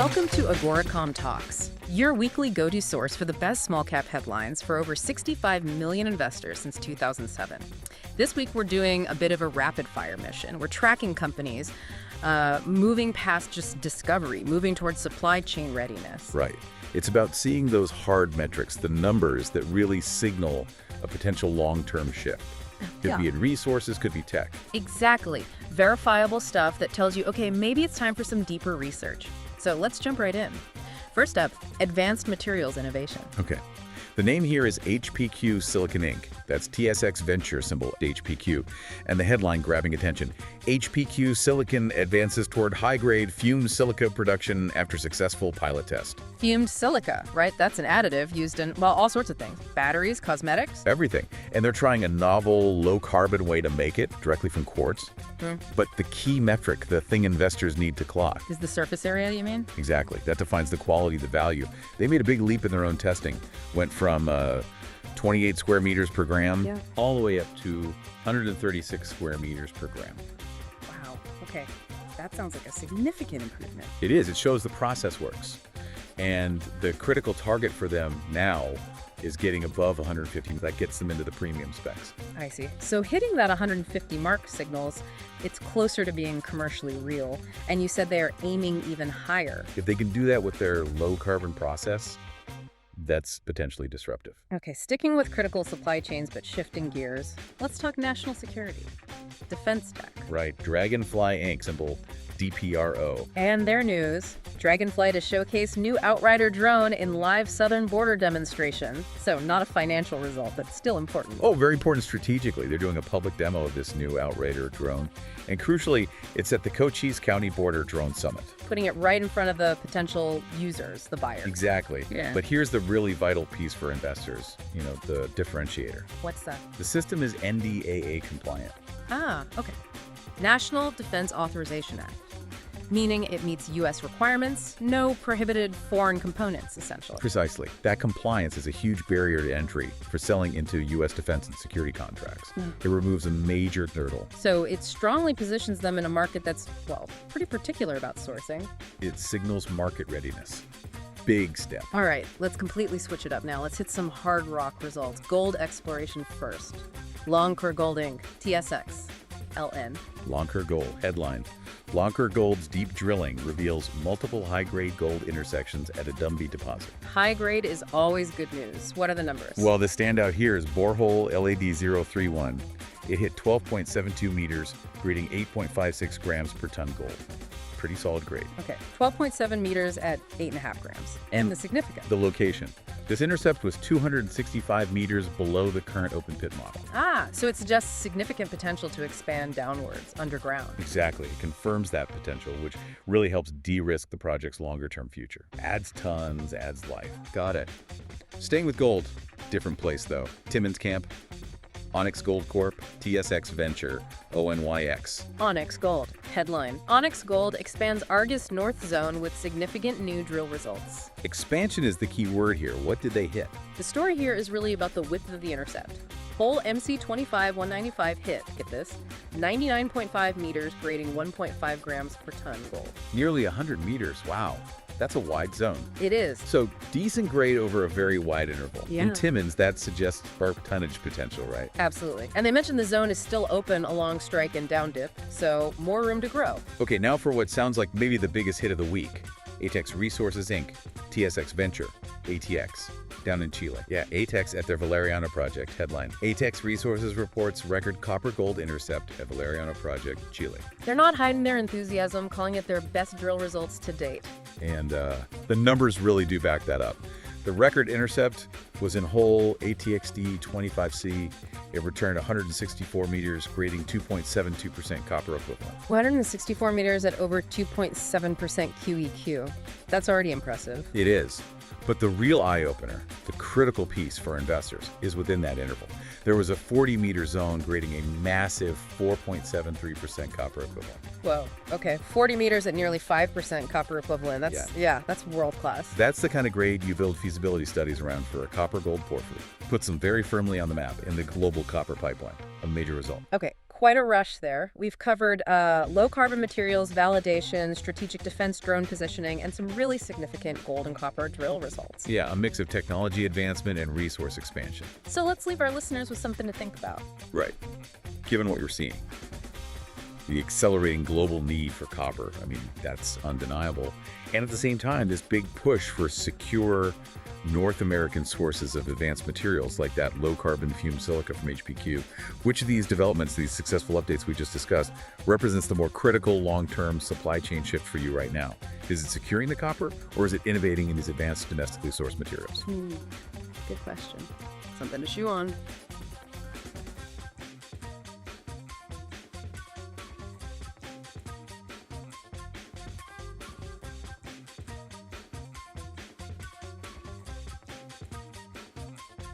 Welcome to AGORACOM Talks, your weekly go-to source for the best small-cap headlines for over 65 million investors since 2007. This week, we're doing a bit of a rapid-fire mission. We're tracking companies moving past just discovery, moving towards supply chain readiness. Right. It's about seeing those hard metrics, the numbers that really signal a potential long-term shift. Could be in resources, could be tech. Exactly. Verifiable stuff that tells you, okay, maybe it's time for some deeper research. So let's jump right in. First up, advanced materials innovation. Okay. The name here is HPQ Silicon Inc. That's TSX Venture symbol HPQ. And the headline grabbing attention, HPQ Silicon advances toward high-grade fumed silica production after successful pilot test. Fumed silica, right? That's an additive used in, well, all sorts of things. Batteries, cosmetics. Everything. And they're trying a novel, low-carbon way to make it directly from quartz. But the key metric, the thing investors need to clock, Is the surface area, you mean? exactly. That defines the quality, the value. They made a big leap in their own testing. Went from 28 square meters per gram all the way up to 136 square meters per gram. Wow. Okay. That sounds like a significant improvement. It is. It shows the process works. And the critical target for them now is getting above 150. That gets them into the premium specs. I see. So hitting that 150 mark signals it's closer to being commercially real. And you said they are aiming even higher. If they can do that with their low carbon process, that's potentially disruptive. Okay, sticking with critical supply chains but shifting gears, let's talk national security. Defense tech. Right. Dragonfly Inc. symbol DPRO. And their news, Dragonfly to showcase new Outrider drone in live southern border demonstration. So not a financial result, but still important. Oh, very important strategically. They're doing a public demo of this new Outrider drone. And crucially, it's at the Cochise County Border Drone Summit. Putting it right in front of the potential users, the buyers. Exactly. Yeah. But here's the really vital piece for investors, the differentiator. What's that? The system is NDAA compliant. Ah, okay. National Defense Authorization Act. Meaning it meets U.S. requirements, no prohibited foreign components, essentially. Precisely. That compliance is a huge barrier to entry for selling into U.S. defense and security contracts. It removes a major hurdle. So it strongly positions them in a market that's, well, pretty particular about sourcing. It signals market readiness. Big step. All right, let's completely switch it up now. Let's hit some hard rock results. Gold exploration first. Loncor Gold Inc., TSX, LN. Loncor Gold. Headline. Loncor Gold's deep drilling reveals multiple high-grade gold intersections at Adumbi Deposit. High grade is always good news. What are the numbers? Well, the standout here is borehole LAD031. It hit 12.72 meters, grading 8.56 grams per ton gold. Pretty solid grade. Okay, 12.7 meters at 8.5 grams. And the significant. The location. This intercept was 265 meters below the current open pit model. Ah, so it suggests significant potential to expand downwards, underground. Exactly. It confirms that potential, which really helps de-risk the project's longer-term future. Adds tons, adds life. Got it. Staying with gold. Different place, though. Timmins Camp. Onyx Gold Corp. TSX Venture. ONYX. Onyx Gold. Headline. Onyx Gold expands Argus North Zone with significant new drill results. Expansion is the key word here. What did they hit? The story here is really about the width of the intercept. Hole MC25-195 hit, get this, 99.5 meters, grading 1.5 grams per ton gold. Nearly 100 meters. Wow. That's a wide zone. It is. So decent grade over a very wide interval. Yeah. In Timmins, that suggests spark tonnage potential, right? Absolutely. And they mentioned the zone is still open along strike and down dip, so more room to grow. Okay, now for what sounds like maybe the biggest hit of the week. ATEX Resources Inc., TSX Venture, ATX, down in Chile. Yeah, ATEX at their Valeriano project. Headline. ATEX Resources reports record copper-gold intercept at Valeriano project, Chile. They're not hiding their enthusiasm, calling it their best drill results to date. And the numbers really do back that up. The record intercept was in hole ATXD25C. It returned 164 meters, grading 2.72% copper equivalent. 164 meters at over 2.7% QEQ. That's already impressive. It is. But the real eye-opener, the critical piece for investors, is within that interval. There was a 40-meter zone grading a massive 4.73% copper equivalent. Whoa, okay. 40 meters at nearly 5% copper equivalent. That's world-class. That's the kind of grade you build feasibility studies around for a copper-gold porphyry. Puts them very firmly on the map in the global copper pipeline. A major result. Okay, quite a rush there. We've covered low-carbon materials, validation, strategic defense drone positioning, and some really significant gold and copper drill results. Yeah, a mix of technology advancement and resource expansion. So let's leave our listeners with something to think about. Right. Given what you're seeing, the accelerating global need for copper, I mean, that's undeniable. And at the same time, this big push for secure North American sources of advanced materials like that low-carbon fumed silica from HPQ. Which of these developments, these successful updates we just discussed, represents the more critical long-term supply chain shift for you right now? Is it securing the copper, or is it innovating in these advanced domestically sourced materials? Good question. Something to chew on.